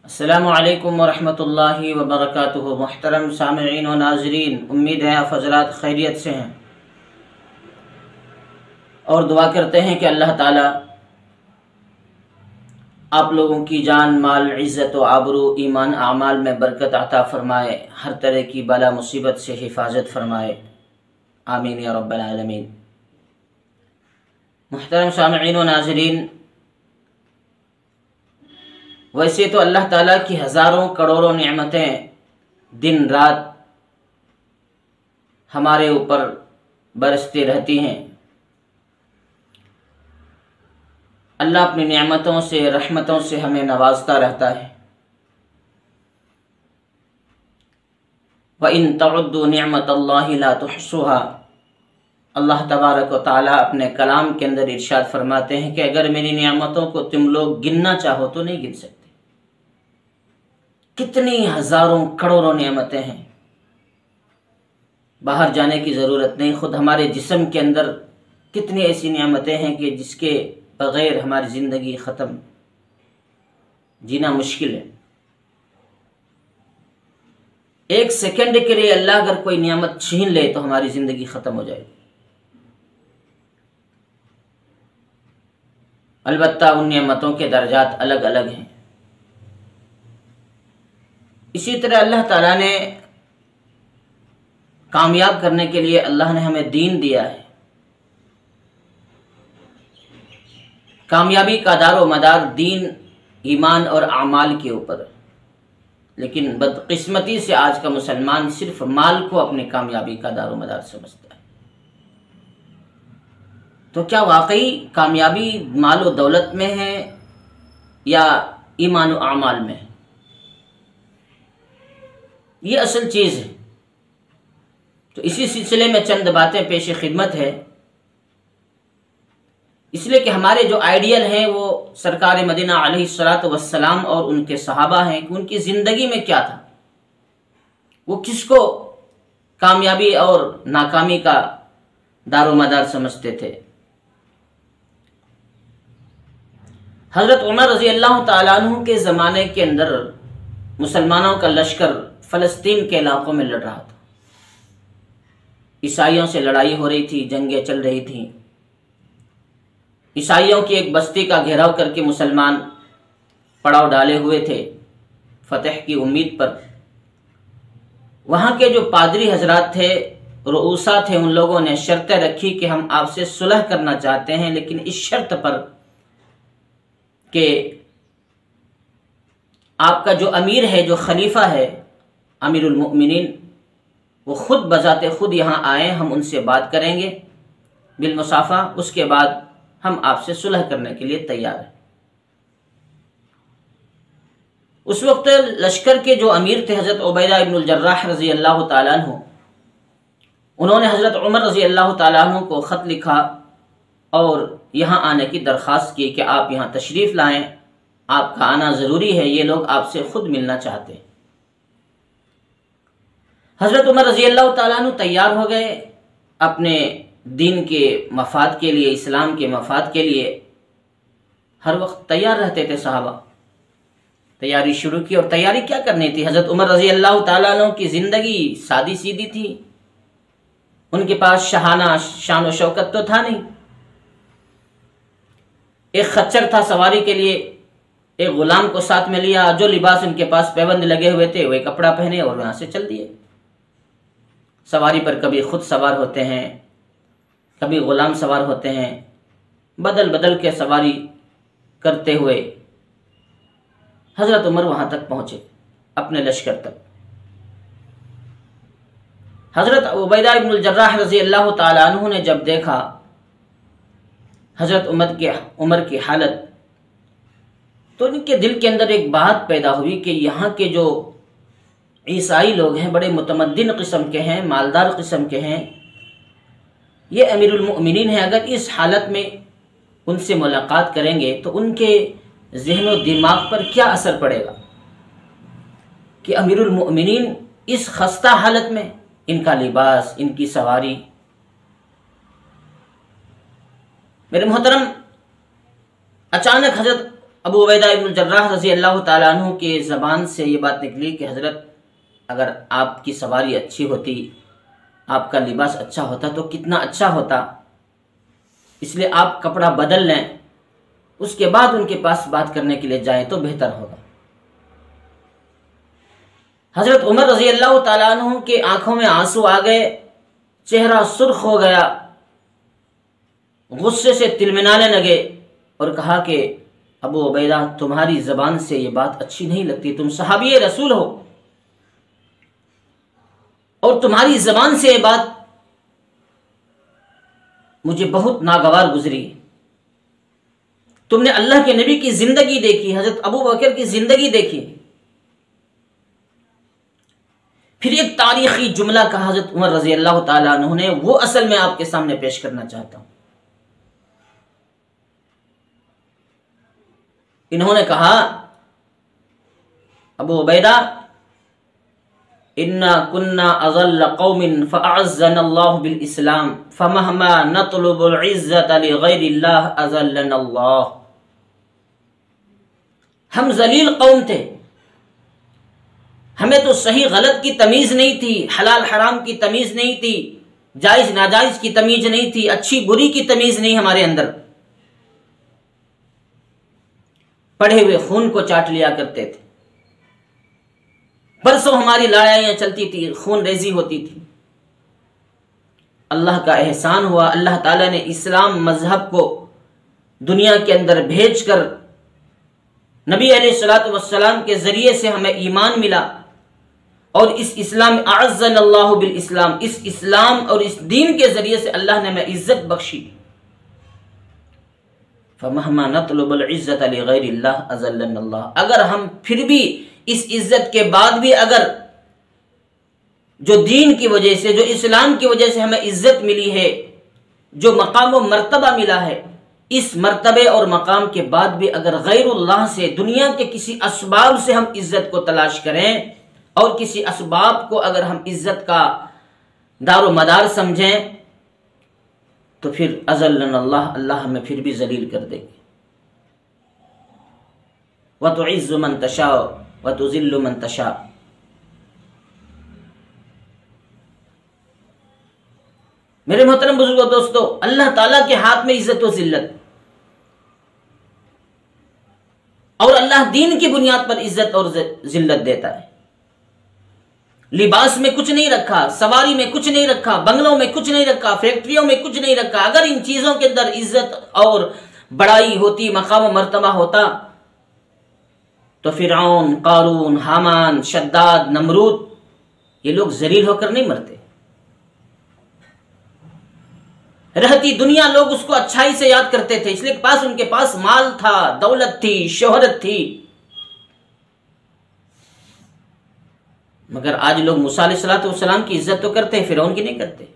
अस्सलामु अलैकुम वरहमतुल्लाहि वबरकातुहु। मुहतरम सामिईन व नाज़रीन, उम्मीद है आप हज़रात खैरियत से हैं और दुआ करते हैं कि अल्लाह ताला आप लोगों की जान, माल, इज़्ज़त व आबरू, ईमान, आमाल में बरकत अता फ़रमाए, हर तरह की बला मुसीबत से हिफाजत फ़रमाए। आमीन या रब्बल आलमीन। मुहतरम सामिईन व नाज़रीन, वैसे तो अल्लाह ताला की हज़ारों करोड़ों नेमतें दिन रात हमारे ऊपर बरसती रहती हैं। अल्लाह अपनी नेमतों से, रहमतों से हमें नवाजता रहता है। व इन तउद्दू निअमतल्लाहि ला तुहसूहा। अल्लाह तबारक व तआला अपने कलाम के अंदर इरशाद फरमाते हैं कि अगर मेरी नेमतों को तुम लोग गिनना चाहो तो नहीं गिन सकते। कितनी हजारों करोड़ों नेमतें हैं, बाहर जाने की ज़रूरत नहीं। खुद हमारे जिस्म के अंदर कितनी ऐसी नेमतें हैं कि जिसके बग़ैर हमारी ज़िंदगी ख़त्म, जीना मुश्किल है। एक सेकंड के लिए अल्लाह अगर कोई नियामत छीन ले तो हमारी ज़िंदगी ख़त्म हो जाएगी। अलबत्ता उन नियामतों के दर्जात अलग अलग हैं। इसी तरह अल्लाह ताला ने कामयाब करने के लिए अल्लाह ने हमें दीन दिया है। कामयाबी का दारो मदार दीन, ईमान और आमाल के ऊपर। लेकिन बदकिस्मती से आज का मुसलमान सिर्फ माल को अपनी कामयाबी का दारो मदार समझता है। तो क्या वाकई कामयाबी माल और दौलत में है या ईमान और आमाल में है? ये असल चीज़ है। तो इसी सिलसिले में चंद बातें पेश खिदमत है, इसलिए कि हमारे जो आइडियल हैं वो सरकार मदीना अलैहिस्सलातु वस्सलाम और उनके सहाबा हैं कि उनकी ज़िंदगी में क्या था, वो किसको कामयाबी और नाकामी का दारोमदार समझते थे। हज़रत उमर रज़ी अल्लाह ताला अन्हु के ज़माने के अंदर मुसलमानों का लश्कर फ़लस्तीन के इलाकों में लड़ रहा था। ईसाइयों से लड़ाई हो रही थी, जंगें चल रही थीं। ईसाइयों की एक बस्ती का घेराव करके मुसलमान पड़ाव डाले हुए थे फतह की उम्मीद पर। वहाँ के जो पादरी हजरात थे, रुऊसा थे, उन लोगों ने शर्तें रखी कि हम आपसे सुलह करना चाहते हैं, लेकिन इस शर्त पर कि आपका जो अमीर है, जो खलीफा है, अमीरुल मुमिनीन, वो खुद बजाते खुद यहाँ आए, हम उनसे बात करेंगे बिल मुसाफा, उसके बाद हम आपसे सुलह करने के लिए तैयार हैं। उस वक्त लश्कर के जो अमीर थे हज़रत उबैदा इब्नुल जर्राह रज़ी अल्लाह ताला अन्हु, उन्होंने हज़रत उमर रज़ी अल्लाह ताला अन्हु को ख़त लिखा और यहाँ आने की दरख्वास्त की कि आप यहाँ तशरीफ़ लाएं, आपका आना ज़रूरी है, ये लोग आपसे ख़ुद मिलना चाहते हैं। हज़रत उमर रज़ी अल्लाह ताला अन्हु तैयार हो गए। अपने दीन के मफाद के लिए, इस्लाम के मफाद के लिए हर वक्त तैयार रहते थे सहाबा। तैयारी शुरू की, और तैयारी क्या करनी थी। हज़रत उमर रज़ी अल्लाह ताला अन्हु की ज़िंदगी सादी सीधी थी, उनके पास शाहाना शान व शौकत तो था नहीं। एक खच्चर था सवारी के लिए, एक गुलाम को साथ में लिया, जो लिबास उनके पास पैबंद लगे हुए थे वही कपड़ा पहने और वहाँ से चल दिए। सवारी पर कभी खुद सवार होते हैं, कभी गुलाम सवार होते हैं, बदल बदल के सवारी करते हुए हज़रत उमर वहाँ तक पहुँचे, अपने लश्कर तक। हज़रत उबैदा इब्नुल जर्राह रज़ी अल्लाह ताला अन्हु ने जब देखा हज़रत उमर की हालत, तो इनके दिल के अंदर एक बात पैदा हुई कि यहाँ के जो ईसाई लोग हैं बड़े मुतमद्दिन किस्म के हैं, मालदार किस्म के हैं, ये अमीरुल मुमिनीन हैं। अगर इस हालत में उनसे मुलाकात करेंगे तो उनके ज़हन व दिमाग पर क्या असर पड़ेगा कि अमीरुल मुमिनीन इस खस्ता हालत में, इनका लिबास, इनकी सवारी। मेरे मोहतरम, अचानक हज़रत अबू उबैदा इब्न जर्राह रज़ी अल्लाह ताला अन्हु के ज़बान से ये बात निकली कि हज़रत, अगर आपकी सवारी अच्छी होती, आपका लिबास अच्छा होता तो कितना अच्छा होता, इसलिए आप कपड़ा बदल लें, उसके बाद उनके पास बात करने के लिए जाएं तो बेहतर होगा। हज़रत उमर रज़ी अल्लाह ताला अन्हु के आंखों में आंसू आ गए, चेहरा सुर्ख हो गया, गुस्से से तिलमिलाने लगे और कहा कि अबू उबैदा, तुम्हारी ज़बान से ये बात अच्छी नहीं लगती, तुम सहाबी रसूल हो और तुम्हारी ज़बान से ये बात मुझे बहुत नागवार गुजरी। तुमने अल्लाह के नबी की ज़िंदगी देखी, हज़रत अबू बकर की ज़िंदगी देखी। फिर एक तारीखी जुमला कहा हज़रत उमर रज़ी अल्लाह ताला अन्हु ने, वो असल में आपके सामने पेश करना चाहता हूं। इन्होंने कहा, अबू उबैदा, इन्ना कुन्ना अज़ल्ल कौमिन फ़अअज़्ज़नल्लाहु बिल इस्लाम फ़महमा नतलुबुल इज़्ज़त लिग़ैरिल्लाह अज़ल्लनल्लाह। हम ज़लील कौम थे, हमें तो सही गलत की तमीज़ नहीं थी, हलाल हराम की तमीज़ नहीं थी, जायज़ नाजायज़ की तमीज़ नहीं थी, अच्छी बुरी की तमीज़ नहीं हमारे अंदर। पढ़े हुए खून को चाट लिया करते थे, बरसों हमारी लड़ाइयां चलती थी, खून रेजी होती थी। अल्लाह का एहसान हुआ, अल्लाह ताला ने इस्लाम मजहब को दुनिया के अंदर भेजकर नबी अलैहिस्सलातु वस्सलाम के जरिए से हमें ईमान मिला और इस इस्लाम अअज़्ज़नल्लाहु बिल इस्लाम, इस इस्लाम और इस दीन के जरिए से अल्लाह ने हमें इज्जत बख्शी। फमहमा नतलुबुल इज़्ज़त लिग़ैरिल्लाह अज़ल्लनल्लाह। अगर हम फिर भी इस इज्जत के बाद भी अगर जो दीन की वजह से, जो इस्लाम की वजह से हमें इज्जत मिली है, जो मकाम व मर्तबा मिला है, इस मर्तबे और मकाम के बाद भी अगर गैरुल्लाह से, दुनिया के किसी असबाब से हम इज्जत को तलाश करें और किसी असबाब को अगर हम इज्जत का दारो मदार समझें, तो फिर अज़ल्लनल्लाह, अल्लाह हमें फिर भी जलील कर देंगे। व तुइज़्ज़ु मन तशा व तुज़िल्लु मन तशा। मेरे मोहतरम बुजुर्गों, दोस्तों, अल्लाह ताला के हाथ में इज्जत व जिल्लत, और अल्लाह दीन की बुनियाद पर इज्जत और जिल्लत देता है। लिबास में कुछ नहीं रखा, सवारी में कुछ नहीं रखा, बंगलों में कुछ नहीं रखा, फैक्ट्रियों में कुछ नहीं रखा। अगर इन चीजों के अंदर इज्जत और बड़ाई होती, मकाम मर्तबा होता, तो फिरौन, कारून, हामान, शद्दाद, नमरूद, ये लोग जलील होकर नहीं मरते। रहती दुनिया लोग उसको अच्छाई से याद करते थे, इसलिए उनके पास माल था, दौलत थी, शोहरत थी। मगर आज लोग मूसा अलैहिस्सलाम की इज्जत तो करते हैं, फिरौन की नहीं करते।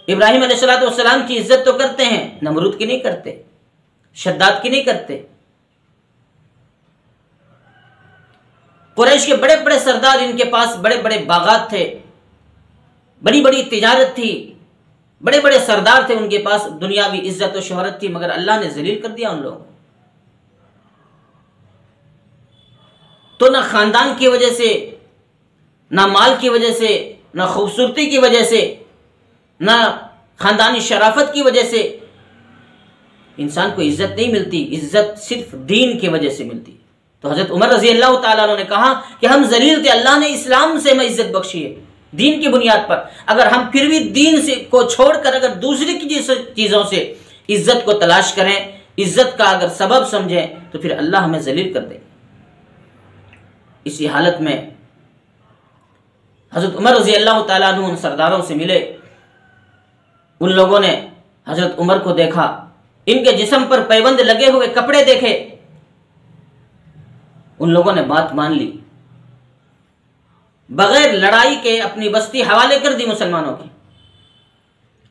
इब्राहिम अलैहिस्सलाम की इज्जत तो करते हैं, नमरूद की नहीं करते, शद्दाद की नहीं करते। कुरैश के बड़े बड़े सरदार, इनके पास बड़े बड़े बागात थे, बड़ी बड़ी तिजारत थी, बड़े बड़े सरदार थे, उनके पास दुनियावी इज्जत और शोहरत थी, मगर अल्लाह ने जलील कर दिया उन लोगों को। तो ना खानदान की वजह से, ना माल की वजह से, ना खूबसूरती की वजह से, ना खानदानी शराफत की वजह से इंसान को इज्जत नहीं मिलती। इज्जत सिर्फ दीन की वजह से मिलती। तो हजरत उमर रजी अल्लाह ताला अन्हु ने कहा कि हम जलील थे, अल्लाह ने इस्लाम से हमें इज्जत बख्शी है, दीन की बुनियाद पर। अगर हम फिर भी दीन से को छोड़कर अगर दूसरी की चीजों से इज्जत को तलाश करें, इज्जत का अगर सबब समझें, तो फिर अल्लाह हमें जलील कर देगा। इसी हालत में हजरत उमर रजी अल्लाह ताला अन्हु उन सरदारों से मिले। उन लोगों ने हजरत उमर को देखा, इनके जिस्म पर पैबंद लगे हुए कपड़े देखे, उन लोगों ने बात मान ली, बगैर लड़ाई के अपनी बस्ती हवाले कर दी मुसलमानों की,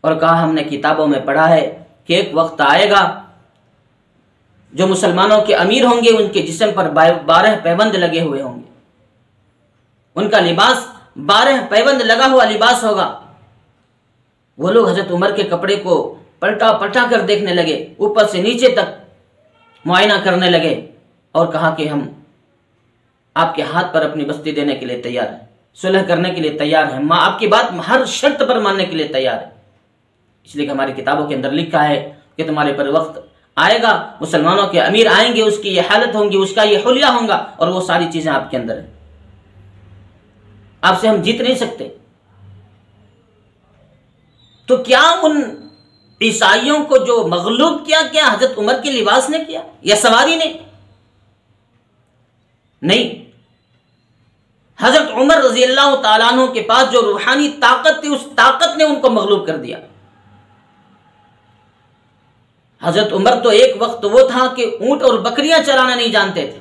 और कहा हमने किताबों में पढ़ा है कि एक वक्त आएगा जो मुसलमानों के अमीर होंगे, उनके जिस्म पर 12 पैबंद लगे हुए होंगे, उनका लिबास 12 पैबंद लगा हुआ लिबास होगा। वो लोग हजरत उमर के कपड़े को पलटा पलटा कर देखने लगे, ऊपर से नीचे तक, मुआयना करने लगे और कहा कि हम आपके हाथ पर अपनी बस्ती देने के लिए तैयार हैं, सुलह करने के लिए तैयार हैं, आपकी बात हर शर्त पर मानने के लिए तैयार है। इसलिए कि हमारी किताबों के अंदर लिखा है कि तुम्हारे पर वक्त आएगा, मुसलमानों के अमीर आएंगे, उसकी ये हालत होंगी, उसका ये हुलिया होगा, और वो सारी चीजें आपके अंदर है, आपसे हम जीत नहीं सकते। तो क्या उन ईसाइयों को जो मगलूब किया, क्या हजरत उमर के लिबास ने किया या सवारी ने? नहीं, हजरत उमर रजी अल्लाह तआला अन्हु के पास जो रूहानी ताकत थी, उस ताकत ने उनको मगलूब कर दिया। हजरत उमर तो एक वक्त वो था कि ऊंट और बकरियां चराना नहीं जानते थे,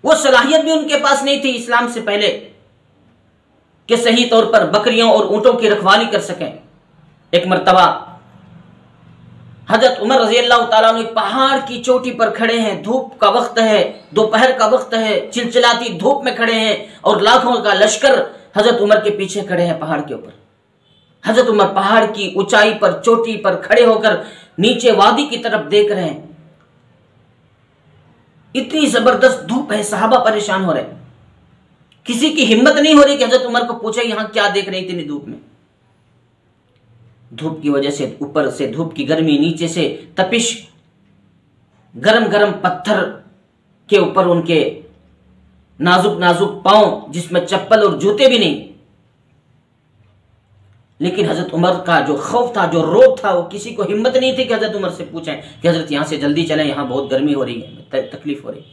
वो सलाहियत भी उनके पास नहीं थी इस्लाम से पहले कि सही तौर पर बकरियों और ऊंटों की रखवाली कर सकें। एक मर्तबा हजरत उमर रजी अल्लाह तआला अन्हु एक पहाड़ की चोटी पर खड़े हैं, धूप का वक्त है, दोपहर का वक्त है, चिलचिलाती धूप में खड़े हैं और लाखों का लश्कर हजरत उमर के पीछे खड़े हैं पहाड़ के ऊपर। हजरत उमर पहाड़ की ऊंचाई पर, चोटी पर खड़े होकर नीचे वादी की तरफ देख रहे हैं। इतनी जबरदस्त धूप है, सहाबा परेशान हो रहे, किसी की हिम्मत नहीं हो रही कि हजरत उमर को पूछे यहां क्या देख रहे इतनी धूप में। धूप की वजह से, ऊपर से धूप की गर्मी, नीचे से तपिश, गरम गरम पत्थर के ऊपर उनके नाजुक नाजुक पांव, जिसमें चप्पल और जूते भी नहीं। लेकिन हजरत उमर का जो खौफ था, जो रोब था, वो किसी को हिम्मत नहीं थी कि हजरत उमर से पूछें कि हजरत यहां से जल्दी चलें, यहां बहुत गर्मी हो रही है, तकलीफ हो रही।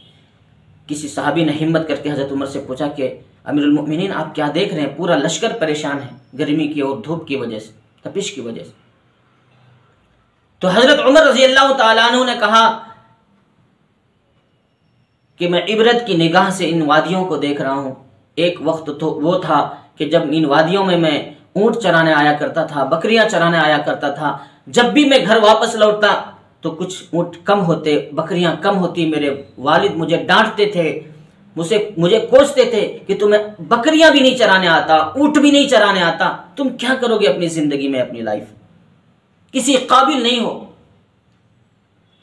किसी सहाबी ने हिम्मत करके हजरत उमर से पूछा कि अमीरुल मोमिनीन आप क्या देख रहे हैं? पूरा लश्कर परेशान है गर्मी की और धूप की वजह से, तपिश की वजह से। तो हजरत उमर रजी अल्लाह तआला अन्हु ने कहा कि मैं इबरत की निगाह से इन वादियों को देख रहा हूं। एक वक्त तो वो था कि जब इन वादियों में मैं ऊंट चराने आया करता था, बकरियां चराने आया करता था। जब भी मैं घर वापस लौटता तो कुछ ऊंट कम होते, बकरियां कम होती। मेरे वालिद मुझे डांटते थे, मुझे कोसते थे कि तुम्हें बकरियां भी नहीं चराने आता, ऊंट भी नहीं चराने आता, तुम क्या करोगे अपनी जिंदगी में, अपनी लाइफ, किसी काबिल नहीं हो।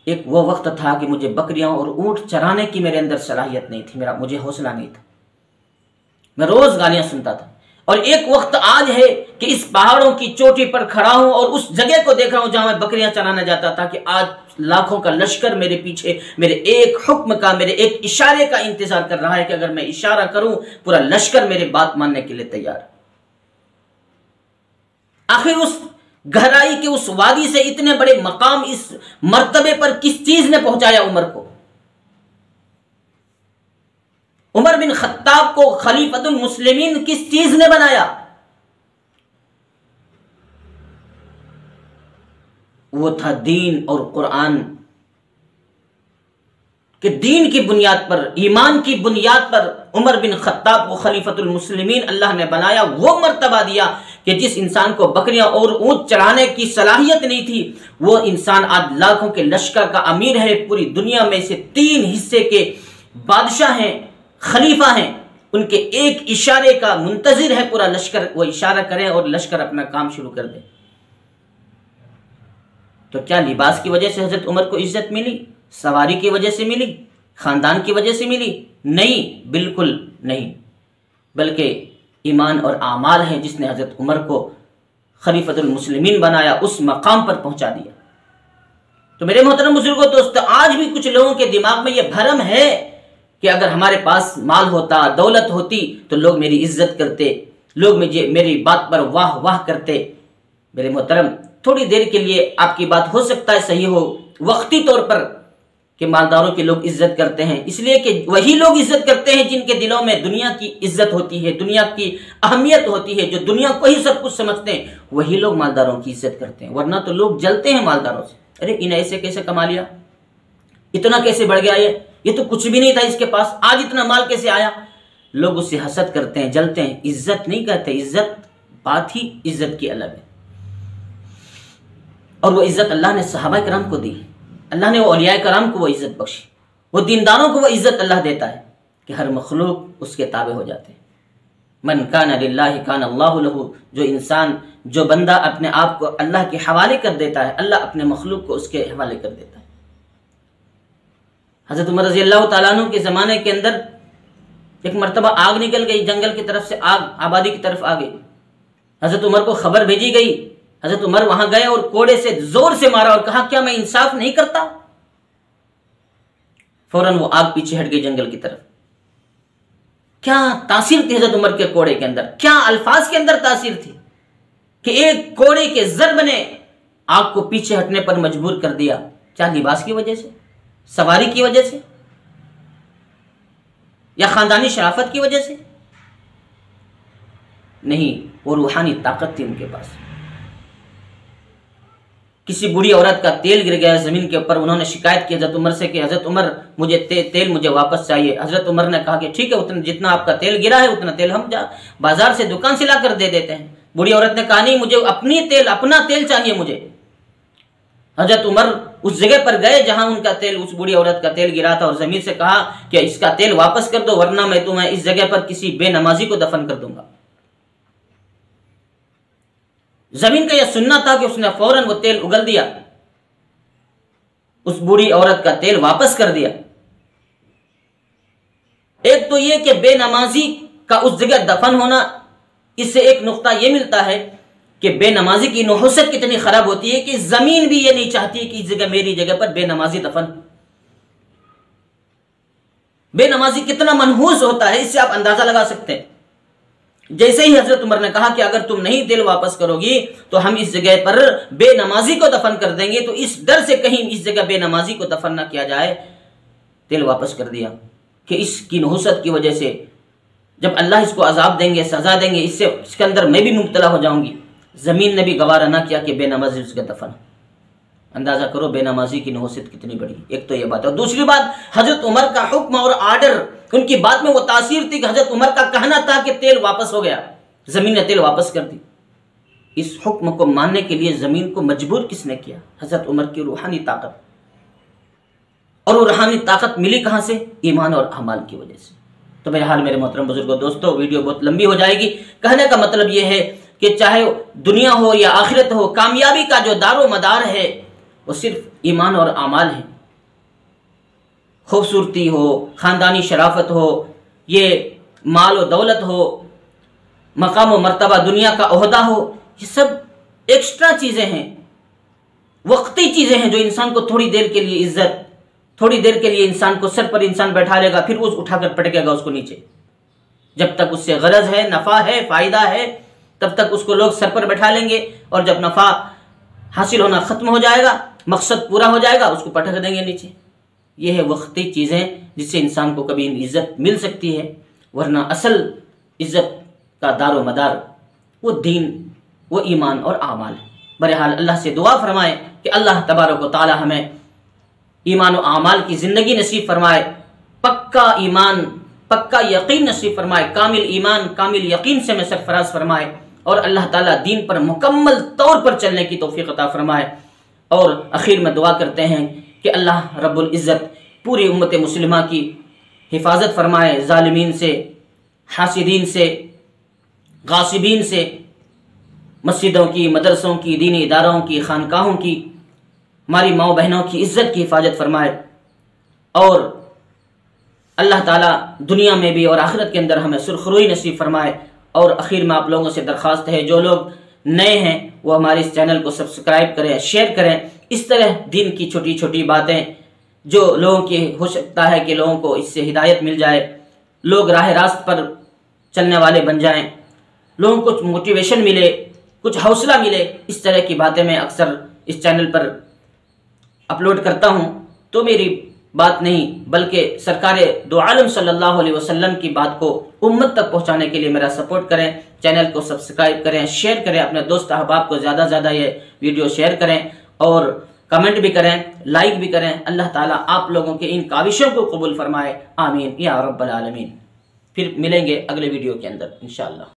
एक वो वक्त था कि मुझे बकरियां और ऊंट चराने की मेरे अंदर सलाहियत नहीं थी, मुझे हौसला नहीं था, मैं रोज गालियां सुनता था। और एक वक्त आज है कि इस पहाड़ों की चोटी पर खड़ा हूं और उस जगह को देख रहा हूं जहां मैं बकरियां चराने जाता था कि आज लाखों का लश्कर मेरे पीछे, मेरे एक हुक्म का, मेरे एक इशारे का इंतजार कर रहा है कि अगर मैं इशारा करूं पूरा लश्कर मेरी बात मानने के लिए तैयार है। आखिर उस गहराई के उस वादी से इतने बड़े मकाम, इस मर्तबे पर किस चीज ने पहुंचाया उमर को? उमर बिन खत्ताब को खलीफतुल मुस्लिमीन किस चीज ने बनाया? वो था दीन और कुरान के, दीन की बुनियाद पर, ईमान की बुनियाद पर उमर बिन खत्ताब को खलीफतुल मुस्लिमीन अल्लाह ने बनाया। वो मर्तबा दिया कि जिस इंसान को बकरियां और ऊंट चढ़ाने की सलाहियत नहीं थी, वो इंसान आज लाखों के लश्कर का अमीर है, पूरी दुनिया में से 3 हिस्से के बादशाह हैं, खलीफा हैं, उनके एक इशारे का मुंतजिर है पूरा लश्कर। वो इशारा करें और लश्कर अपना काम शुरू कर दे। तो क्या लिबास की वजह से हजरत उमर को इज्जत मिली? सवारी की वजह से मिली? खानदान की वजह से मिली? नहीं, बिल्कुल नहीं, बल्कि ईमान और आमाल है जिसने हजरत उमर को खलीफतुल मुस्लिमीन बनाया, उस मकाम पर पहुंचा दिया। तो मेरे मोहतरम बुजुर्गों, दोस्तों, आज भी कुछ लोगों के दिमाग में यह भरम है कि अगर हमारे पास माल होता, दौलत होती, तो लोग मेरी इज्जत करते, लोग मेरी बात पर वाह वाह करते। मेरे मोहतरम, थोड़ी देर के लिए आपकी बात हो सकता है सही हो, वक्ती तौर पर, कि मालदारों के लोग इज्जत करते हैं, इसलिए कि वही लोग इज्जत करते हैं जिनके दिलों में दुनिया की इज्जत होती है, दुनिया की अहमियत होती है, जो दुनिया को ही सब कुछ समझते हैं, वही लोग मालदारों की इज्जत करते हैं। वरना तो लोग जलते हैं मालदारों से। अरे इन ऐसे कैसे कमा लिया, इतना कैसे बढ़ गया, ये तो कुछ भी नहीं था इसके पास, आज इतना माल कैसे आया। लोग उससे हसद करते हैं, जलते हैं, इज्जत नहीं कहते। इज्जत, बात ही इज्जत की अलग है। और वो इज्जत अल्लाह ने सहाबा किराम को दी, अल्लाह ने वो औलिया किराम को वो इज्जत बख्शी, वो दीनदारों को वो इज्जत अल्लाह देता है कि हर मखलूक उसके ताबे हो जाते हैं। मन कान लिल्लाहि कान अल्लाहु लहू, जो इंसान, जो बंदा अपने आप को अल्लाह के हवाले कर देता है, अल्लाह अपने मखलूक को उसके हवाले कर देता है। हज़रत उमर रज़ी अल्लाह ताला अन्हु के ज़माने के अंदर एक मरतबा आग निकल गई, जंगल की तरफ से आग आबादी की तरफ आ गई। हज़रत उमर को खबर भेजी गई, हज़रत उमर वहां गए और कोड़े से जोर से मारा और कहा, क्या मैं इंसाफ नहीं करता? फौरन वो आग पीछे हट गई जंगल की तरफ। क्या तासीर थी हज़रत उमर के कोड़े के अंदर, क्या अल्फाज के अंदर तासीर थी कि एक कोड़े के ज़र्ब ने आग को पीछे हटने पर मजबूर कर दिया। क्या लिबास की वजह से, सवारी की वजह से, या खानदानी शराफत की वजह से? नहीं, वो रूहानी ताकत थी उनके पास। किसी बूढ़ी औरत का तेल गिर गया जमीन के ऊपर, उन्होंने शिकायत की हज़रत उमर से कि हज़रत उमर मुझे तेल मुझे वापस चाहिए। हज़रत उमर ने कहा कि ठीक है, उतना जितना आपका तेल गिरा है उतना तेल हम बाजार से दुकान से ला कर दे देते हैं। बूढ़ी औरत ने कहा, नहीं, मुझे अपना तेल चाहिए मुझे। हज़रत उमर उस जगह पर गए जहां उनका तेल, उस बूढ़ी औरत का तेल गिरा था, और जमीन से कहा कि इसका तेल वापस कर दो, वरना मैं तुम्हें इस जगह पर किसी बेनमाजी को दफन कर दूंगा। जमीन का यह सुनना था कि उसने फौरन वो तेल उगल दिया, उस बूढ़ी औरत का तेल वापस कर दिया। एक तो यह कि बेनमाजी का उस जगह दफन होना, इससे एक नुक्ता यह मिलता है कि बेनमाजी की नुहूसत कितनी खराब होती है कि जमीन भी ये नहीं चाहती कि इस जगह, मेरी जगह पर बेनमाजी दफन। बेनमाजी कितना मनहूस होता है, इससे आप अंदाजा लगा सकते हैं। जैसे ही हजरत उमर ने कहा कि अगर तुम नहीं तेल वापस करोगी तो हम इस जगह पर बेनमाजी को दफन कर देंगे, तो इस डर से कहीं इस जगह बेनमाजी को दफन ना किया जाए, तेल वापस कर दिया कि इसकी नुहूसत की वजह से जब अल्लाह इसको अजाब देंगे, सजा देंगे, इसके अंदर मैं भी मुब्तला हो जाऊंगी। जमीन ने भी गवारा ना किया कि बेनमाजी उसका दफन। अंदाजा करो बेनमाजी की नुहूसत कितनी बड़ी। एक तो यह बात है, और दूसरी बात, हजरत उमर का हुक्म और आर्डर, उनकी बात में वो तासीर थी कि हजरत उमर का कहना था कि तेल वापस हो गया, जमीन ने तेल वापस कर दी। इस हुक्म को मानने के लिए जमीन को मजबूर किसने किया? हजरत उमर की रूहानी ताकत। और वो रूहानी ताकत मिली कहां से? ईमान और अमाल की वजह से। तो बहरहाल मेरे मोहतरम बुजुर्गों, दोस्तों, वीडियो बहुत लंबी हो जाएगी। कहने का मतलब यह है कि चाहे दुनिया हो या आखिरत हो, कामयाबी का जो दारो मदार है वो सिर्फ ईमान और अमाल है। खूबसूरती हो, खानदानी शराफत हो, ये माल और दौलत हो, मकाम और मर्तबा, दुनिया का ओहदा हो, ये सब एक्स्ट्रा चीजें हैं, वक्ती चीजें हैं जो इंसान को थोड़ी देर के लिए इज्जत, थोड़ी देर के लिए इंसान को सर पर इंसान बैठा लेगा, फिर वो उठाकर पटकेगा उसको नीचे। जब तक उससे गरज है, नफा है, फायदा है, तब तक उसको लोग सर पर बैठा लेंगे, और जब नफा हासिल होना खत्म हो जाएगा, मकसद पूरा हो जाएगा, उसको पटक देंगे नीचे। यह है वक्ती चीजें जिससे इंसान को कभी इज्जत मिल सकती है, वरना असल इज्जत का दारो मदार वो दीन, वो ईमान और आमाल है। बहरहाल अल्लाह से दुआ फरमाए कि अल्लाह तबारक व तआला हमें ईमान और आमाल की जिंदगी नसीब फरमाए, पक्का ईमान, पक्का यकीन नसीब फरमाए, कामिल ईमान, कामिल यकीन से हमें सरफराज फरमाए, और अल्लाह ताला दीन पर मुकम्मल तौर पर चलने की तौफीक अता फरमाए। और आखिर में दुआ करते हैं कि अल्लाह रब्बुल इज़्ज़त पूरी उम्मत मुस्लिमा की हिफाजत फरमाए, जालिमीन से, हासिदीन से, गासिबीन से, मस्जिदों की, मदरसों की, दीनी इदारों की, खानकाहों की, हमारी माँ बहनों की इज़्ज़त की हिफाजत फरमाए, और अल्लाह ताला दुनिया में भी और आखिरत के अंदर हमें सुरखरुई नसीब फरमाए। और आखिर में आप लोगों से दरख्वास्त है, जो लोग नए हैं वो हमारे इस चैनल को सब्सक्राइब करें, शेयर करें। इस तरह दीन की छोटी छोटी बातें जो लोगों की हो सकता है कि लोगों को इससे हिदायत मिल जाए, लोग राह रास्त पर चलने वाले बन जाएं, लोगों को कुछ मोटिवेशन मिले, कुछ हौसला मिले, इस तरह की बातें मैं अक्सर इस चैनल पर अपलोड करता हूँ। तो मेरी बात नहीं बल्कि सरकार दो आलम सल्लल्लाहु अलैहि वसल्लम की बात को उम्मत तक पहुँचाने के लिए मेरा सपोर्ट करें, चैनल को सब्सक्राइब करें, शेयर करें, अपने दोस्त अहबाब को ज़्यादा से ज़्यादा ये वीडियो शेयर करें, और कमेंट भी करें, लाइक भी करें। अल्लाह ताला आप लोगों के इन काविशों को कबूल फरमाए, आमीन या रब्बल आलमीन। फिर मिलेंगे अगले वीडियो के अंदर इंशाअल्लाह।